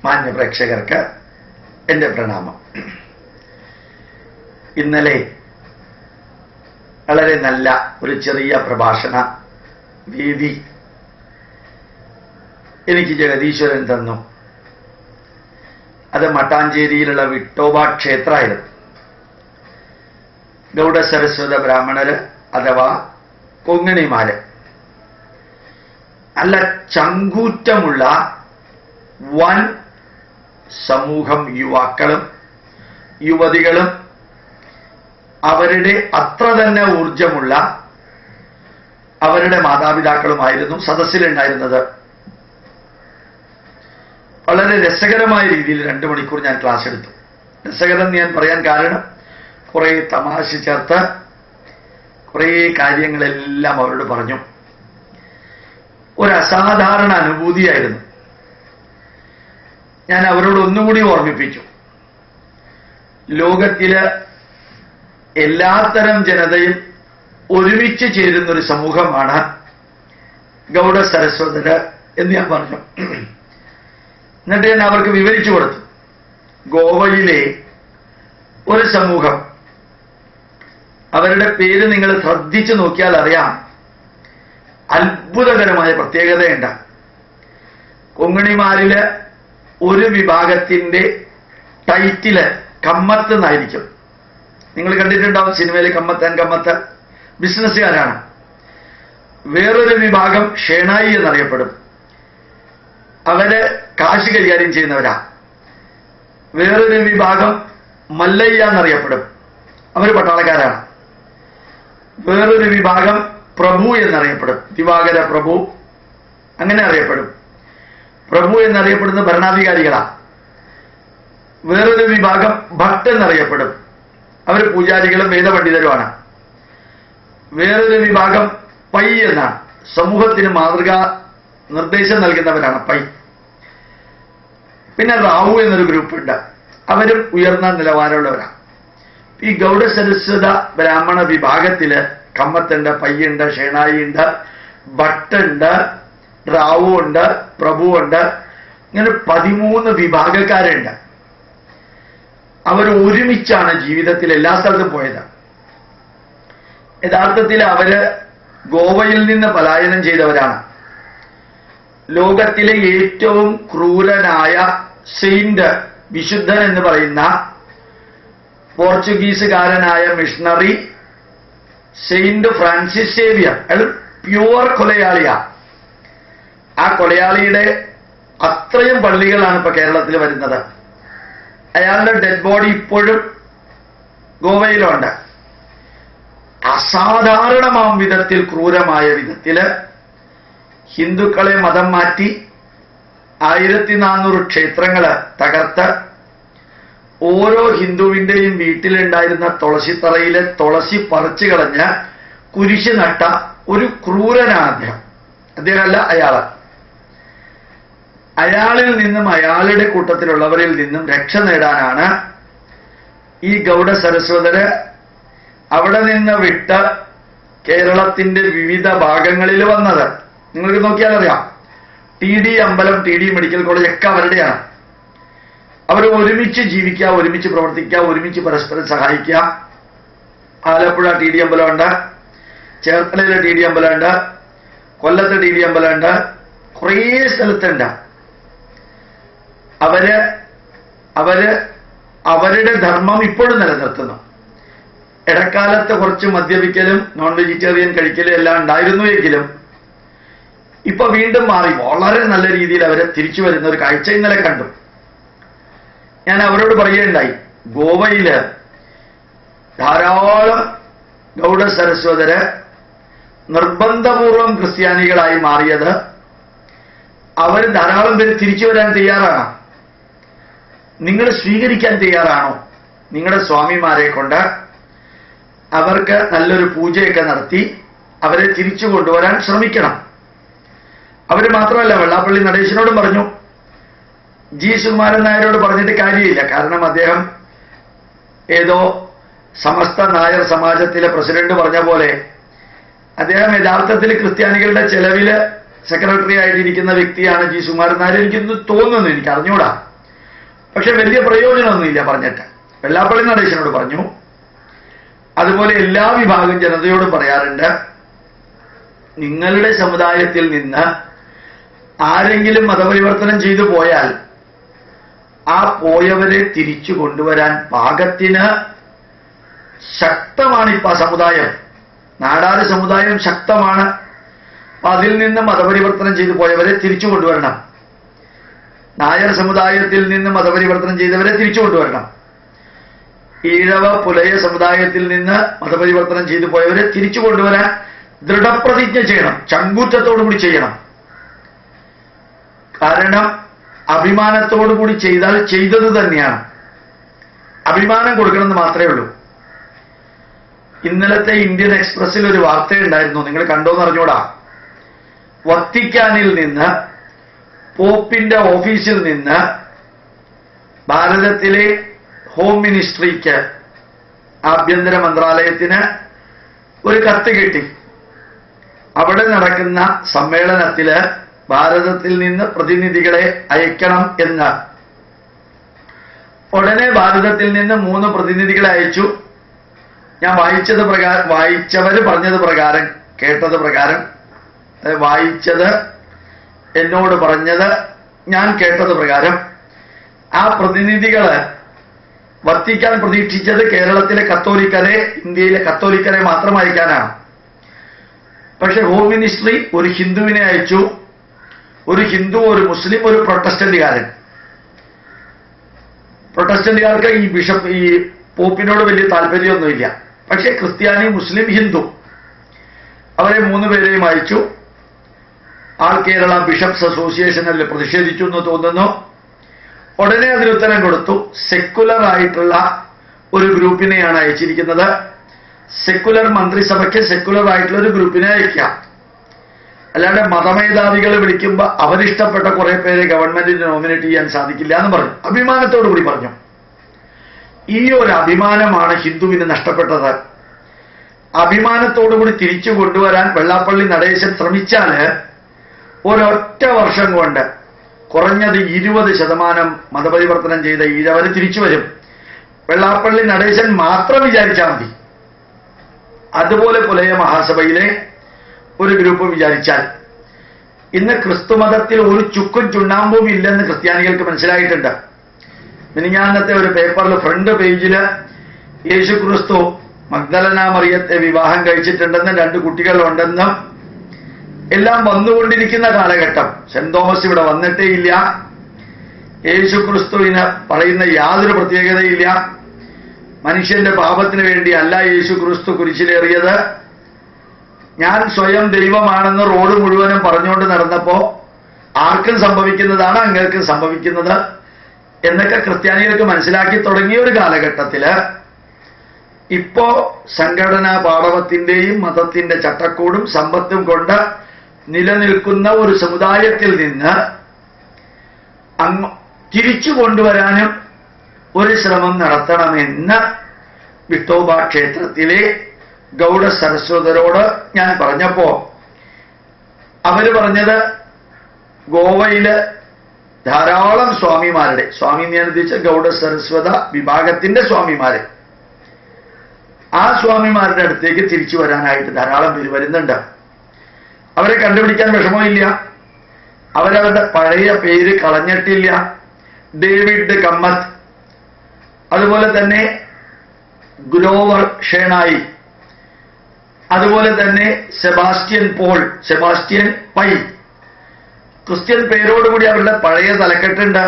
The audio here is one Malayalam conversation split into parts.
മാന്യ പ്രേക്ഷകർക്ക് എൻ്റെ പ്രണാമം. ഇന്നലെ വളരെ നല്ല ഒരു ചെറിയ പ്രഭാഷണ വേദി എനിക്ക് ജഗദീശ്വരൻ തന്നു. അത് മട്ടാഞ്ചേരിയിലുള്ള വിട്ടോബ ക്ഷേത്രമായിരുന്നു. ഗൗഡസരസ്വത ബ്രാഹ്മണര് അഥവാ കൊങ്ങണിമാര്, നല്ല ചങ്കൂറ്റമുള്ള വൻ സമൂഹം, യുവാക്കളും യുവതികളും അവരുടെ അത്ര തന്നെ ഊർജമുള്ള അവരുടെ മാതാപിതാക്കളുമായിരുന്നു സദസ്സിലുണ്ടായിരുന്നത്. വളരെ രസകരമായ രീതിയിൽ 2 മണിക്കൂർ ഞാൻ ക്ലാസ് എടുത്തു. രസകരം ഞാൻ പറയാൻ കാരണം കുറെ തമാശ ചേർത്ത് കുറെ കാര്യങ്ങളെല്ലാം അവരോട് പറഞ്ഞു. ഒരു അസാധാരണ അനുഭൂതിയായിരുന്നു. ഞാൻ അവരോട് ഒന്നുകൂടി ഓർമ്മിപ്പിച്ചു, ലോകത്തില് എല്ലാത്തരം ജനതയും ഒരുമിച്ച് ചേരുന്നൊരു സമൂഹമാണ് ഗൗഡ സരസ്വതര് എന്ന് ഞാൻ പറഞ്ഞു. എന്നിട്ട് ഞാൻ അവർക്ക് വിവരിച്ചു കൊടുത്തു. ഗോവയിലെ ഒരു സമൂഹം, അവരുടെ പേര് നിങ്ങൾ ശ്രദ്ധിച്ചു നോക്കിയാൽ അറിയാം, അത്ഭുതകരമായ പ്രത്യേകതയുണ്ട്. കൊങ്ങണിമാരില് ഒരു വിഭാഗത്തിന്റെ ടൈറ്റില് കമ്മത്ത് എന്നായിരിക്കും. നിങ്ങൾ കണ്ടിട്ടുണ്ടാവും സിനിമയിൽ കമ്മത്ത് ബിസിനസ്സുകാരാണ്. വേറൊരു വിഭാഗം ഷേണായി എന്നറിയപ്പെടും, അവര് കാശ് കൈകാര്യം ചെയ്യുന്നവരാ. വേറൊരു വിഭാഗം മല്ലയ്യ എന്നറിയപ്പെടും, അവര് പട്ടാളക്കാരാണ്. വേറൊരു വിഭാഗം പ്രഭു എന്നറിയപ്പെടും, ദിവാകര പ്രഭു അങ്ങനെ അറിയപ്പെടും. പ്രഭു എന്നറിയപ്പെടുന്ന ഭരണാധികാരികളാണ്. വേറൊരു വിഭാഗം ഭട്ട് എന്നറിയപ്പെടും, അവർ പൂജാരികളും വേദപണ്ഡിതരുമാണ്. വേറൊരു വിഭാഗം പൈ എന്നാണ്, സമൂഹത്തിന് മാതൃകാ നിർദ്ദേശം നൽകുന്നവരാണ് പൈ. പിന്നെ റാവു എന്നൊരു ഗ്രൂപ്പുണ്ട്, അവരും ഉയർന്ന നിലവാരമുള്ളവരാണ്. ഈ ഗൗഡ സരസ്വത ബ്രാഹ്മണ വിഭാഗത്തില് കമ്മത്തുണ്ട്, പയ്യുണ്ട്, ഷേണായി ഉണ്ട്, ഭട്ടുണ്ട്, റാവു ഉണ്ട്, പ്രഭു ഉണ്ട്, ഇങ്ങനെ 13 വിഭാഗക്കാരുണ്ട്. അവർ ഒരുമിച്ചാണ് ജീവിതത്തിൽ എല്ലാ സ്ഥലത്തും പോയത്. യഥാർത്ഥത്തിൽ അവര് ഗോവയിൽ നിന്ന് പലായനം ചെയ്തവരാണ്. ലോകത്തിലെ ഏറ്റവും ക്രൂരനായ സെയിന്റ്, വിശുദ്ധൻ എന്ന് പറയുന്ന പോർച്ചുഗീസുകാരനായ മിഷണറി സെയിന്റ് ഫ്രാൻസിസ് സേവിയർ, അയാൾ പ്യുവർ കൊലയാളിയാ. ആ കൊലയാളിയുടെ അത്രയും പള്ളികളാണ് ഇപ്പൊ കേരളത്തിൽ വരുന്നത്. അയാളുടെ ഡെഡ് ബോഡി ഇപ്പോഴും ഗോവയിലുണ്ട്. അസാധാരണമാം വിധത്തിൽ, ക്രൂരമായ വിധത്തില് ഹിന്ദുക്കളെ മതം മാറ്റി 1400 ക്ഷേത്രങ്ങള് തകർത്ത് ഓരോ ഹിന്ദുവിന്റെയും വീട്ടിലുണ്ടായിരുന്ന തുളസിത്തറയിലെ തുളസി പറിച്ചു കളഞ്ഞ് കുരിശ് നട്ട ഒരു ക്രൂരനാണ് അദ്ദേഹമല്ല അയാള്. അയാളിൽ നിന്നും അയാളുടെ കൂട്ടത്തിലുള്ളവരിൽ നിന്നും രക്ഷ നേടാനാണ് ഈ ഗൗഡ സരസ്വതര് അവിടെ നിന്ന് വിട്ട് കേരളത്തിന്റെ വിവിധ ഭാഗങ്ങളിൽ വന്നത്. നിങ്ങൾക്ക് നോക്കിയാൽ അറിയാം, TD അമ്പലം, TD മെഡിക്കൽ കോളേജ് ഒക്കെ അവരുടെയാണ്. അവർ ഒരുമിച്ച് ജീവിക്കുക, ഒരുമിച്ച് പ്രവർത്തിക്കുക, ഒരുമിച്ച് പരസ്പരം സഹായിക്കുക. ആലപ്പുഴ TD അമ്പലമുണ്ട്, ചേർത്തലയിലെ TD അമ്പലമുണ്ട്, കൊല്ലത്തെ TD അമ്പലമുണ്ട്, കുറേ സ്ഥലത്തുണ്ട്. അവരുടെ ധർമ്മം ഇപ്പോഴും നിലനിർത്തുന്നു. ഇടക്കാലത്ത് കുറച്ച് മദ്യപിക്കലും നോൺ വെജിറ്റേറിയൻ കഴിക്കലും എല്ലാം ഉണ്ടായിരുന്നു എങ്കിലും ഇപ്പൊ വീണ്ടും മാറി വളരെ നല്ല രീതിയിൽ അവരെ തിരിച്ചു വരുന്ന ഒരു കാഴ്ച ഇന്നലെ കണ്ടു. ഞാൻ അവരോട് പറയുകയുണ്ടായി, ഗോവയില് ധാരാളം ഗൗഡ സരസ്വതര് നിർബന്ധപൂർവം ക്രിസ്ത്യാനികളായി മാറിയത് അവർ ധാരാളം പേര് തിരിച്ചു വരാൻ തയ്യാറാണ്. നിങ്ങൾ സ്വീകരിക്കാൻ തയ്യാറാണോ? നിങ്ങളുടെ സ്വാമിമാരെ കൊണ്ട് അവർക്ക് നല്ലൊരു പൂജയൊക്കെ നടത്തി അവരെ തിരിച്ചു കൊണ്ടുവരാൻ ശ്രമിക്കണം. അവര് മാത്രമല്ല, വെള്ളാപ്പള്ളി നടേശനോടും പറഞ്ഞു, ജി സുകുമാരൻ നായരോട് പറഞ്ഞിട്ട് കാര്യമില്ല. കാരണം അദ്ദേഹം ഏതോ സമസ്ത നായർ സമാജത്തിലെ പ്രസിഡന്റ് പറഞ്ഞ പോലെ അദ്ദേഹം യഥാർത്ഥത്തിൽ ക്രിസ്ത്യാനികളുടെ ചെലവില് സെക്രട്ടറി ആയിട്ടിരിക്കുന്ന വ്യക്തിയാണ് ജി സുകുമാരൻ നായർ. എനിക്കൊന്ന് തോന്നുന്നു, എനിക്ക് അറിഞ്ഞൂടാ. പക്ഷെ വലിയ പ്രയോജനമൊന്നുമില്ല പറഞ്ഞിട്ട്. വെള്ളാപ്പള്ളി നടേശനോട് പറഞ്ഞു, അതുപോലെ എല്ലാ വിഭാഗം ജനതയോടും പറയാറുണ്ട്, നിങ്ങളുടെ സമുദായത്തിൽ നിന്ന് ആരെങ്കിലും മതപരിവർത്തനം ചെയ്തു പോയാൽ ആ പോയവരെ തിരിച്ചു കൊണ്ടുവരാൻ പാകത്തിന് ശക്തമാണ് ഇപ്പൊ ആ സമുദായം. നാടാര് സമുദായം ശക്തമാണ്. അതിൽ നിന്ന് മതപരിവർത്തനം ചെയ്തു പോയവരെ തിരിച്ചു കൊണ്ടുവരണം. നായർ സമുദായത്തിൽ നിന്ന് മതപരിവർത്തനം ചെയ്തവരെ തിരിച്ചു കൊണ്ടുവരണം. ഈഴവ പുലയ സമുദായത്തിൽ നിന്ന് മതപരിവർത്തനം ചെയ്തു പോയവരെ തിരിച്ചു കൊണ്ടുവരാൻ ദൃഢപ്രതിജ്ഞ ചെയ്യണം, ചങ്കൂറ്റത്തോടുകൂടി ചെയ്യണം. കാരണം അഭിമാനത്തോടുകൂടി ചെയ്താൽ ചെയ്തത് തന്നെയാണ്. അഭിമാനം കൊടുക്കണമെന്ന് മാത്രമേ ഉള്ളൂ. ഇന്നലത്തെ ഇന്ത്യൻ എക്സ്പ്രസിൽ ഒരു വാർത്തയുണ്ടായിരുന്നു, നിങ്ങൾ കണ്ടോന്ന് അറിഞ്ഞൂടാ. വത്തിക്കാനിൽ നിന്ന്, പോപ്പിന്റെ ഓഫീസിൽ നിന്ന് ഭാരതത്തിലെ ഹോം മിനിസ്ട്രിക്ക്, ആഭ്യന്തര മന്ത്രാലയത്തിന് ഒരു കത്ത് കിട്ടി. അവിടെ നടക്കുന്ന സമ്മേളനത്തില് ഭാരതത്തിൽ നിന്ന് പ്രതിനിധികളെ അയക്കണം എന്ന്. ഉടനെ ഭാരതത്തിൽ നിന്ന് 3 പ്രതിനിധികളെ അയച്ചു. ഞാൻ വായിച്ചവര് പറഞ്ഞത് പ്രകാരം, കേട്ടത് പ്രകാരം, വായിച്ചത് എന്നോട് പറഞ്ഞത് ഞാൻ കേട്ടത് പ്രകാരം ആ പ്രതിനിധികള് വത്തിക്കാൻ പ്രതീക്ഷിച്ചത് കേരളത്തിലെ കത്തോലിക്കരെ, ഇന്ത്യയിലെ കത്തോലിക്കരെ മാത്രം അയക്കാനാണ്. പക്ഷെ ഹോം മിനിസ്ട്രി ഒരു ഹിന്ദുവിനെ അയച്ചു, ഒരു ഹിന്ദു, ഒരു മുസ്ലിം, ഒരു പ്രൊട്ടസ്റ്റന്റുകാരൻ. പ്രൊട്ടസ്റ്റന്റുകാർക്ക് ഈ പോപ്പിനോട് വലിയ താല്പര്യമൊന്നുമില്ല. പക്ഷെ ക്രിസ്ത്യാനി, മുസ്ലിം, ഹിന്ദു അവരെ 3 പേരെയും അയച്ചു. ആൾ കേരള ബിഷപ്സ് അസോസിയേഷനിൽ പ്രതിഷേധിച്ചു എന്ന് തോന്നുന്നു. ഉടനെ അതിനുത്തരം കൊടുത്തു. സെക്കുലർ ആയിട്ടുള്ള ഒരു ഗ്രൂപ്പിനെയാണ് അയച്ചിരിക്കുന്നത്. സെക്കുലർ മന്ത്രിസഭയ്ക്ക് സെക്കുലർ ആയിട്ടുള്ള ഒരു ഗ്രൂപ്പിനെ അയക്കാം. അല്ലാതെ മതമേധാവികൾ വിളിക്കുമ്പോൾ അവരിഷ്ടപ്പെട്ട കുറെ പേരെ ഗവൺമെന്റിന് നോമിനേറ്റ് ചെയ്യാൻ സാധിക്കില്ല എന്ന് പറഞ്ഞു. അഭിമാനത്തോടു കൂടി പറഞ്ഞു. ഈ ഒരു അഭിമാനമാണ് ഹിന്ദുവിന് നഷ്ടപ്പെട്ടത്. അഭിമാനത്തോടുകൂടി തിരിച്ചു കൊണ്ടുവരാൻ വെള്ളാപ്പള്ളി നടേശൻ ശ്രമിച്ചാല് ഒരൊറ്റ വർഷം കൊണ്ട് കുറഞ്ഞത് 20% മതപരിവർത്തനം ചെയ്ത ഈഴവര് തിരിച്ചു വരും. വെള്ളാപ്പള്ളി നടേശൻ മാത്രം വിചാരിച്ചാൽ മതി. അതുപോലെ പുലയ മഹാസഭയിലെ ഒരു ഗ്രൂപ്പ് വിചാരിച്ചാൽ. ഇന്ന് ക്രിസ്തുമതത്തിൽ ഒരു ചുക്കും ചുണ്ണാമ്പും ഇല്ലെന്ന് ക്രിസ്ത്യാനികൾക്ക് മനസ്സിലായിട്ടുണ്ട്. മിനിഞ്ഞാന്നത്തെ ഒരു പേപ്പറിൽ ഫ്രണ്ട് പേജില് യേശു ക്രിസ്തു മഗ്ദലന മറിയത്തെ വിവാഹം കഴിച്ചിട്ടുണ്ടെന്നും 2 കുട്ടികളുണ്ടെന്നും എല്ലാം വന്നുകൊണ്ടിരിക്കുന്ന കാലഘട്ടം. സെന്റ് തോമസ് ഇവിടെ വന്നിട്ടേ ഇല്ല. യേശു ക്രിസ്തുവിന് പറയുന്ന യാതൊരു പ്രത്യേകതയില്ല. മനുഷ്യന്റെ പാപത്തിന് വേണ്ടി അല്ല യേശു ക്രിസ്തു കുരിശിലേറിയത്. ഞാൻ സ്വയം ദൈവമാണെന്ന് റോഡ് മുഴുവനും പറഞ്ഞുകൊണ്ട് നടന്നപ്പോ ആർക്കും സംഭവിക്കുന്നതാണ് അങ്ങേർക്കും സംഭവിക്കുന്നത് എന്നൊക്കെ ക്രിസ്ത്യാനികൾക്ക് മനസ്സിലാക്കി തുടങ്ങിയ ഒരു കാലഘട്ടത്തില് ഇപ്പോ സംഘടനാ പാടവത്തിന്റെയും മതത്തിന്റെ ചട്ടക്കൂടും സമ്പത്തും കൊണ്ട് നിലനിൽക്കുന്ന ഒരു സമുദായത്തിൽ നിന്ന് തിരിച്ചു കൊണ്ടുവരാനും ഒരു ശ്രമം നടത്തണമെന്ന് വിട്ടോബ ക്ഷേത്രത്തിലെ ഗൗഡ സരസ്വതരോട് ഞാൻ പറഞ്ഞപ്പോ അവര് പറഞ്ഞത് ഗോവയില് ധാരാളം സ്വാമിമാരുടെ, സ്വാമി ഞാൻ ഉദ്ദേശിച്ച ഗൗഡ സരസ്വത വിഭാഗത്തിന്റെ സ്വാമിമാരെ, ആ സ്വാമിമാരുടെ അടുത്തേക്ക് തിരിച്ചു വരാനായിട്ട് ധാരാളം പേര് വരുന്നുണ്ട്. അവരെ കണ്ടുപിടിക്കാൻ വിഷമമില്ല. അവരവരുടെ പഴയ പേര് കളഞ്ഞിട്ടില്ല. ഡേവിഡ് കമ്മത്ത്, അതുപോലെ തന്നെ ഗ്ലോവർ ഷേണായി, അതുപോലെ തന്നെ Sebastian Paul, Sebastian Pai, Christian പേരോടുകൂടി അവരുടെ പഴയ തലക്കെട്ടുണ്ട്.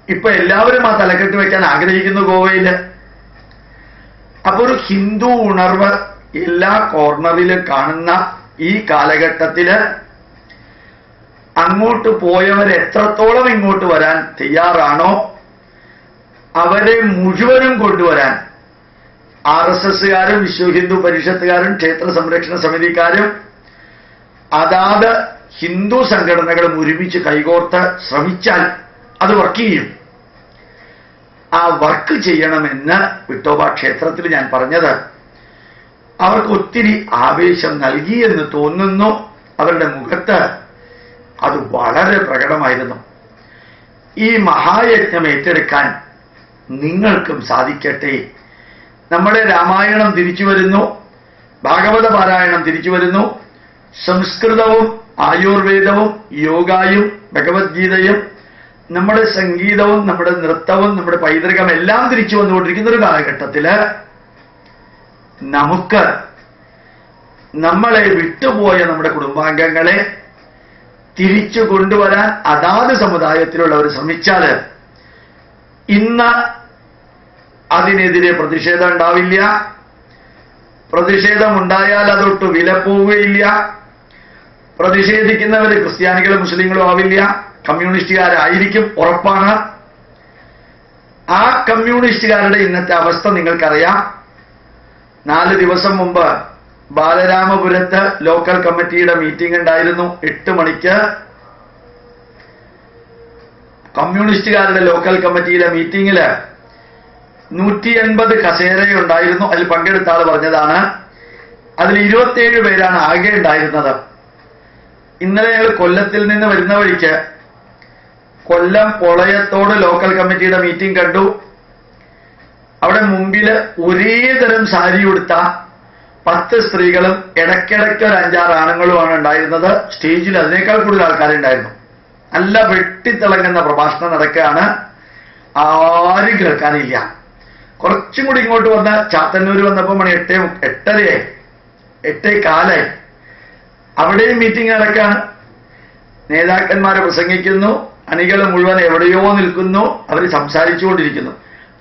ഇപ്പൊ എല്ലാവരും ആ തലക്കെട്ട് വെക്കാൻ ആഗ്രഹിക്കുന്നു ഗോവയില്. അപ്പൊ ഒരു ഹിന്ദു ഉണർവ് എല്ലാ കോർണറിലും കാണുന്ന ഈ കാലഘട്ടത്തില് അങ്ങോട്ട് പോയവർ എത്രത്തോളം ഇങ്ങോട്ട് വരാൻ തയ്യാറാണോ അവരെ മുഴുവനും കൊണ്ടുവരാൻ RSSകാരും വിശ്വ ഹിന്ദു പരിഷത്തുകാരും ക്ഷേത്ര സംരക്ഷണ സമിതിക്കാരും അതാത് ഹിന്ദു സംഘടനകളും ഒരുമിച്ച് കൈകോർത്ത് ശ്രമിച്ചാൽ അത് വർക്ക് ചെയ്യും. ആ വർക്ക് ചെയ്യണമെന്ന് വിട്ടോബ ക്ഷേത്രത്തിൽ ഞാൻ പറഞ്ഞത് അവർക്ക് ഒത്തിരി ആവേശം നൽകി എന്ന് തോന്നുന്നു. അവരുടെ മുഖത്ത് അത് വളരെ പ്രകടമായിരുന്നു. ഈ മഹായജ്ഞം ഏറ്റെടുക്കാൻ നിങ്ങൾക്കും സാധിക്കട്ടെ. നമ്മുടെ രാമായണം തിരിച്ചു വരുന്നു, ഭാഗവത പാരായണം തിരിച്ചു വരുന്നു, സംസ്കൃതവും ആയുർവേദവും യോഗായും ഭഗവത്ഗീതയും നമ്മുടെ സംഗീതവും നമ്മുടെ നൃത്തവും നമ്മുടെ പൈതൃകം എല്ലാം തിരിച്ചു വന്നുകൊണ്ടിരിക്കുന്ന ഒരു കാലഘട്ടത്തില് നമുക്ക് നമ്മളെ വിട്ടുപോയ നമ്മുടെ കുടുംബാംഗങ്ങളെ തിരിച്ചു കൊണ്ടുവരാൻ അതാത് സമുദായത്തിലുള്ളവർ ശ്രമിച്ചാല് ഇന്ന് അതിനെതിരെ പ്രതിഷേധം ഉണ്ടാവില്ല. പ്രതിഷേധമുണ്ടായാൽ അതൊട്ട് വില പോവുകയില്ല. പ്രതിഷേധിക്കുന്നവർ ക്രിസ്ത്യാനികളും മുസ്ലിങ്ങളും ആവില്ല, കമ്മ്യൂണിസ്റ്റുകാരായിരിക്കും, ഉറപ്പാണ്. ആ കമ്മ്യൂണിസ്റ്റുകാരുടെ ഇന്നത്തെ അവസ്ഥ നിങ്ങൾക്കറിയാം. 4 ദിവസം മുമ്പ് ബാലരാമപുരത്ത് ലോക്കൽ കമ്മിറ്റിയുടെ മീറ്റിംഗ് ഉണ്ടായിരുന്നു. 8 മണിക്ക് കമ്മ്യൂണിസ്റ്റുകാരുടെ ലോക്കൽ കമ്മിറ്റിയിലെ മീറ്റിംഗില് 180 കസേരയുണ്ടായിരുന്നു. അതിൽ പങ്കെടുത്ത ആൾ പറഞ്ഞതാണ്, അതിൽ 27 പേരാണ് ആകെ ഉണ്ടായിരുന്നത്. ഇന്നലെ ഞങ്ങൾ കൊല്ലത്തിൽ നിന്ന് വരുന്ന വഴിക്ക് കൊല്ലം പൊളയത്തോട് ലോക്കൽ കമ്മിറ്റിയുടെ മീറ്റിംഗ് കണ്ടു. അവിടെ മുമ്പില് ഒരേ തരം സാരി ഉടുത്ത 10 സ്ത്രീകളും ഇടയ്ക്കിടയ്ക്ക് ഒരു 5-6 ആണുങ്ങളുമാണ് ഉണ്ടായിരുന്നത്. സ്റ്റേജിൽ അതിനേക്കാൾ കൂടുതൽ ആൾക്കാരുണ്ടായിരുന്നു. നല്ല വെട്ടിത്തിളങ്ങുന്ന പ്രഭാഷണം നടക്കുകയാണ്. ആരും കേൾക്കാനില്ല. കുറച്ചും കൂടി ഇങ്ങോട്ട് വന്ന് ചാത്തന്നൂർ വന്നപ്പോൾ മണി 8:30 8:15 അവിടെയും മീറ്റിംഗ് നടക്കുകയാണ്. നേതാക്കന്മാരെ പ്രസംഗിക്കുന്നു, അണികൾ മുഴുവൻ എവിടെയോ നിൽക്കുന്നു, അവർ സംസാരിച്ചുകൊണ്ടിരിക്കുന്നു.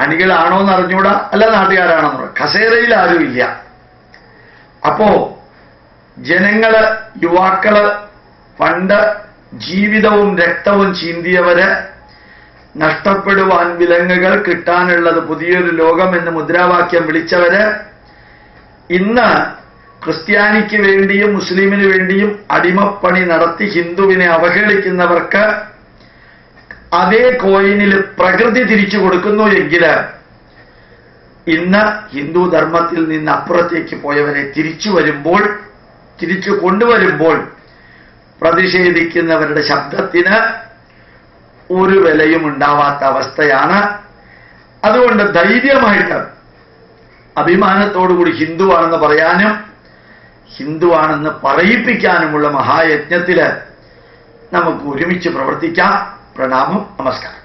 അണികളാണോ എന്ന് അറിഞ്ഞൂടാ, അല്ല നാട്ടുകാരാണോന്ന് പറയാം. കസേരയിൽ ആരുമില്ല. അപ്പോ ജനങ്ങള്, യുവാക്കള്, പണ്ട് ജീവിതവും രക്തവും ചീന്തിയവര്, നഷ്ടപ്പെടുവാൻ വിലങ്ങുകൾ, കിട്ടാനുള്ളത് പുതിയൊരു ലോകം എന്ന് മുദ്രാവാക്യം വിളിച്ചവര്, ഇന്ന് ക്രിസ്ത്യാനിക്ക് വേണ്ടിയും മുസ്ലിമിന് വേണ്ടിയും അടിമപ്പണി നടത്തി ഹിന്ദുവിനെ അവഹേളിക്കുന്നവർക്ക് അതേ കോയിനിൽ പ്രകൃതി തിരിച്ചു കൊടുക്കുന്നു എങ്കിൽ ഇന്ന് ഹിന്ദു ധർമ്മത്തിൽ നിന്ന് അപ്പുറത്തേക്ക് പോയവരെ തിരിച്ചു കൊണ്ടുവരുമ്പോൾ പ്രതിഷേധിക്കുന്നവരുടെ ശബ്ദത്തിന് ഒരു വിലയും ഉണ്ടാവാത്ത അവസ്ഥയാണ്. അതുകൊണ്ട് ധൈര്യമായിട്ട് അഭിമാനത്തോടുകൂടി ഹിന്ദുവാണെന്ന് പറയാനും ഹിന്ദുവാണെന്ന് പറയിപ്പിക്കാനുമുള്ള മഹായജ്ഞത്തില് നമുക്ക് ഒരുമിച്ച് പ്രവർത്തിക്കാം. പ്രണാമം, നമസ്കാരം.